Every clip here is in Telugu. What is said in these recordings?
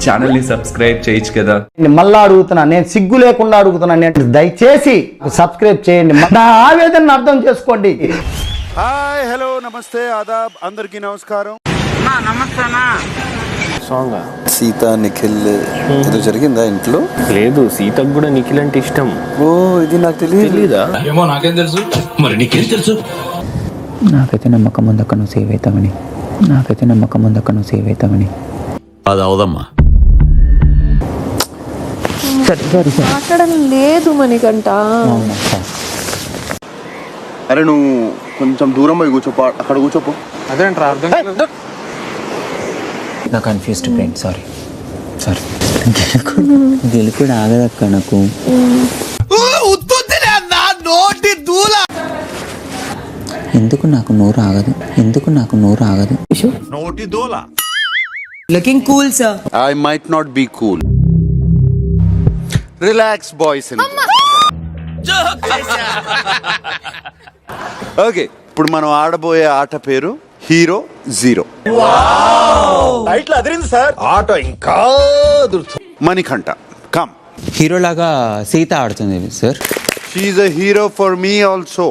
ఛానల్ ని సబ్స్క్రైబ్ చేయొచ్చు కదా. మళ్ళా అడుగుతున్నా, నేను సిగ్గు లేకుండా అడుగుతున్నాను, దయచేసి సబ్స్క్రైబ్ చేయండి, నా ఆవేదన అర్థం చేసుకోండి. హాయ్, హలో, నమస్తే, ఆదాబ్, అందరికీ నమస్కారం. సీత నిఖిల్ ఏదో జరిగిందా ఇంట్లో? లేదు, సీతకు కూడా నిఖిల్ అంటే ఇష్టం. ఓ, ఇది నాకు తెలియదా? ఏమో నాకేం తెలుసు, మరి నీకేం తెలుసు? నాకైతే నమ్మకం ఉంది అక్కడ నువ్వు సేవ్ అవుతామని, నాకైతే నమ్మకం ఉంది అక్కడ నువ్వు సేవ్ అవుతామని. అది అవదమ్మా. మాట్లాడడం లేదు మణికంఠ. అరే నువ్వు కొంచెం దూరం పోయి కూర్చోపో, అక్కడ కూర్చోపో. నా కన్ఫ్యూజ్డ్ బ్రెయిన్, సారీ గెలుకుడు ఆగదక్క నాకు. ఎందుకు నాకు నోరు ఆగదు, ఎందుకు నాకు నోరు ఆగదు. నోటి దోల. Looking cool sir. I might not be cool. Relax boys. Okay, ఇప్పుడు మనం ఆడబోయే ఆట పేరు హీరో జీరో. ఆట ఇంకా మణికంఠ, కమ్. హీరో లాగా సీత ఆడుతుంది sir. She's a hero for me also.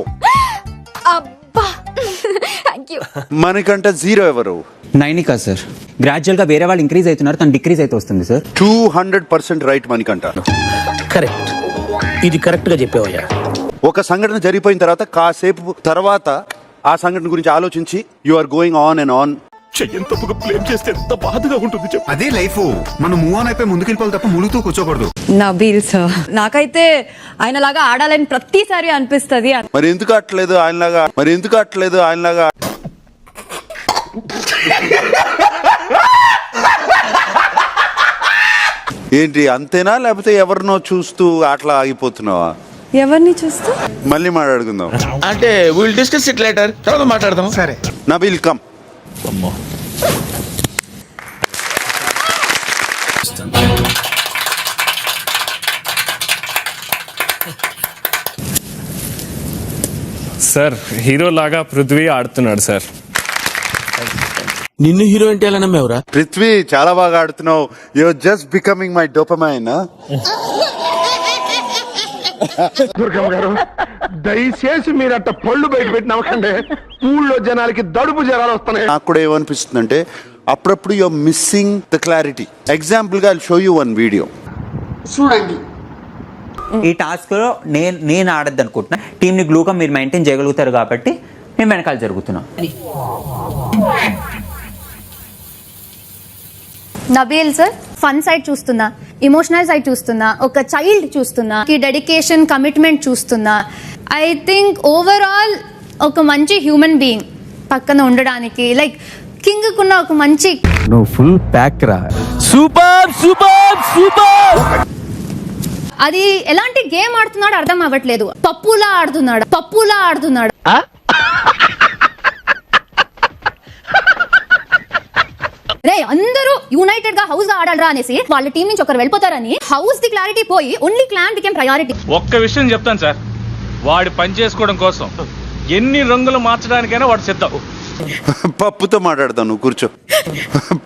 Manikanta zero ఎవరు? నైనికా సార్. గ్రాడ్యువల్ గా వేరే వాళ్ళు ఇంక్రీజ్ అవుతున్నారు, తను డిక్రీజ్ అయితే వస్తుంది సార్. 200% రైట్ మణికంఠ. కరెక్ట్, ఇది కరెక్ట్ గా చెప్పావయ్యా. ఒక సంఘటన జరిగిపోయిన తర్వాత కాసేపు తర్వాత ఆ సంఘటన గురించి ఆలోచించి you are going on and on. చెయ్యని తప్పుగా బ్లేమ్ చేస్తే ఎంత బాధగా ఉంటుంది చెప్పు. అదే లైఫ్, మనం మూవ్ ఆన్ అయిపోయి ముందుకెళ్ళిపోవాలి తప్ప ములుగుతూ కూర్చోకూడదు. నబీల్ సార్, నాకైతే ఆయన లాగా ఆడాలని ప్రతిసారి అనిపిస్తుంది. మరి ఎందుకు అట్లేదు ఆయనలాగా? మరి ఎందుకు అట్లేదు ఆయనలాగా? ఏంటి అంతేనా, లేకపోతే ఎవరినో చూస్తూ అట్లా ఆగిపోతున్నావా? ఎవరిని చూస్తూ? మళ్ళీ మాట్లాడుకుందాం. అంటే విల్ డిస్కస్ ఇట్ లేటర్, తర్వాత మాట్లాడదాం. సరే నబీల్, కమ్. సార్, హీరో లాగా పృథ్వీ ఆడుతున్నాడు సార్. నిన్ను హీరో అంటే ఎలా నమ్మేవరా? పృథ్వీ, చాలా బాగా ఆడుతున్నావు. You are just becoming my dopamine. Durgamma garu, దయచేసి మీరు అట్ట పళ్ళు బయట పెట్టి నమ్మకండి. ఊళ్ళో జనాలకి దడుపు జనాలు వస్తున్నాయి. నాకు కూడా ఏమనిపిస్తుంది అంటే అప్పుడప్పుడు you are missing the clarity. Example గా I show you one video. చూడండి, ఈ టాస్క్ లో నేను ఆడద్దు అనుకుంటున్నా. టీమ్ ని గ్లూగా మీరు మెయింటైన్ చేయగలుగుతారు కాబట్టి మేము వెనకాల జరుగుతున్నాం. నబీల్ సార్, ఫన్ సైడ్ చూస్తున్నా, ఇమోషనల్ సైడ్ చూస్తున్నా, ఒక చైల్డ్ చూస్తున్నా, డెడికేషన్, కమిట్మెంట్ చూస్తున్నా. ఐ థింక్ ఓవరాల్ ఒక మంచి హ్యూమన్ బీయింగ్ పక్కన ఉండడానికి, లైక్ కింగ్ కున్న ఒక మంచి. నువ్వు ఫుల్ ప్యాక్ రా. Super super super. అది ఎలాంటి గేమ్ ఆడుతున్నాడు అర్థం అవ్వట్లేదు. పప్పులా ఆడుతున్నాడు. రే, అందరూ యునైటెడ్ గా హౌస్ గా ఆడాలరా అనేసి వాళ్ళ టీం నుంచి ఒకరు వెళ్ళిపోతారని హౌస్ ది క్లారిటీ పోయి ఓన్లీ క్లాన్ బికేమ్ ప్రయారిటీ. ఒక్క విషయం చెప్తాను సార్, వాడి పని చేసుకోవడం కోసం ఎన్ని రంగులు మార్చడానికైనా వాడు సిద్ధం. పప్పుతో మాట్లాడతాను, నువ్వు కూర్చో.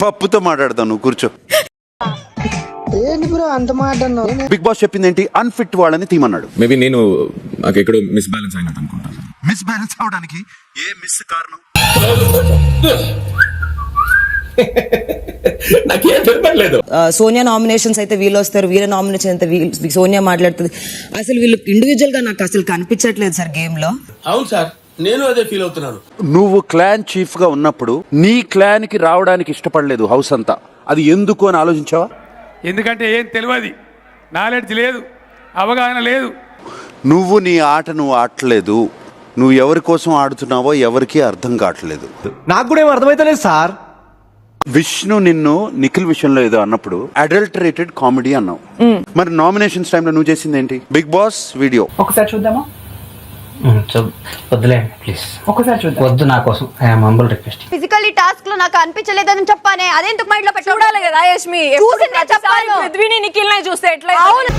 పప్పుతో మాట్లాడతాను, నువ్వు కూర్చో. బిగ్ బాస్ చెప్పింది ఏంటి? అన్ఫిట్ వాళ్ళని తీమన్నాడు. మేబీ నేను ఎక్కడో మిస్ బ్యాలెన్స్ అయినట్టు అనుకుంటాను. మిస్ బ్యాలెన్స్ అవడానికి ఏ మిస్ కారణం? నాకేం తెలియలేదు. సోనియా నామినేషన్స్ అయితే వీళ్ళు వస్తారు, వీళ్ళ నామినేషన్ అయితే సోనియా మాట్లాడుతుంది. అసలు వీళ్ళు ఇండివిజువల్ గా నాకు అసలు కనిపించట్లేదు సార్ గేమ్ లో. అవును సార్, నేను అదే ఫీల్ అవుతున్నాను. నువ్వు క్లాన్ చీఫ్ గా ఉన్నప్పుడు నీ క్లాన్ కి రావడానికి ఇష్టపడలేదు హౌస్ అంతా. అది ఎందుకు అని ఆలోచించావా? ఎందుకంటే ఏం తెలియదు, నాలెడ్జ్ లేదు, అవగాహన లేదు. నువ్వు నీ ఆట నువ్వు ఆడలేదు. నువ్వు ఎవరి కోసం ఆడుతున్నావో ఎవరికి అర్థం కావట్లేదు. నాకు కూడా ఏం అర్థమైతలేదు సార్. విష్ణు నిన్ను నిఖిల్ విషయంలో ఏదో అన్నప్పుడు అడల్టరేటెడ్ కామెడీ అన్నావు. మరి నామినేషన్స్ టైంలో నువ్వు చేసింది ఏంటి? బిగ్ బాస్ వీడియో ఒకసారి చూద్దామా? వద్దులేండి ప్లీజ్, ఒకసారి చూద్దాం. వద్దు, నా కోసం హంబుల్ రిక్వెస్ట్. ఫిజికల్లీ టాస్క్ లో నాకు అనిపించలేదని చెప్పానే, అదేందుకు మైండ్ లో చూడాలి కదా యష్మి, పృథ్వీని నిఖిల్ ని చూస్తే ఎట్లా?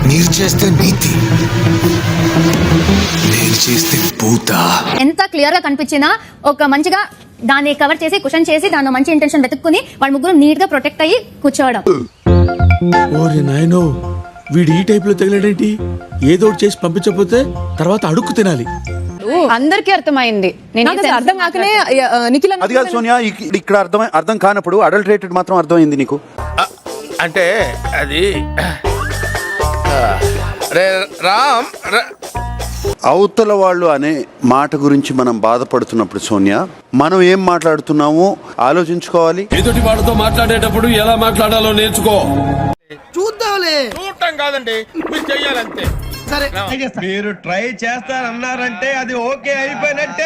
మీరు చేస్తే నీతి, నేను చేస్తే పూత. ఎంత క్లియర్ గా కనిపించినా ఒక మంచిగా దాన్ని కవర్ చేసి కుషన్ చేసి దానిలో మంచి ఇంటెన్షన్ వెతుక్కుని వాళ్ళ ముగ్గురు నీట్ గా ప్రొటెక్ట్ అయ్యి కూర్చోవడం. ఓరే నాయనో వీడు ఈ టైప్ లో తగిలాడేంటి ఏదో ఒకటి చేసి పంపించకపోతే తర్వాత అడుక్కు తినాలి. అందరికీ అర్థమైంది. నేను అర్థం కాకనే నిఖిల్ అది కాదు సోనియా, ఇక్కడ అర్థం కానప్పుడు అడల్టరేటెడ్ మాత్రం అర్థమైంది నీకు. అంటే అది రామ్ అవతల వాళ్ళు అనే మాట గురించి మనం బాధపడుతున్నప్పుడు సోనియా, మనం ఏం మాట్లాడుతున్నామో ఆలోచించుకోవాలి. ఎదుటి వాడితో మాట్లాడేటప్పుడు ఎలా మాట్లాడాలో నేర్చుకో. చూడటం కాదండి, మీరు చెయ్యాలంతే. సరే, మీరు ట్రై చేస్తారన్నారంటే అది ఓకే అయిపోయినట్టే.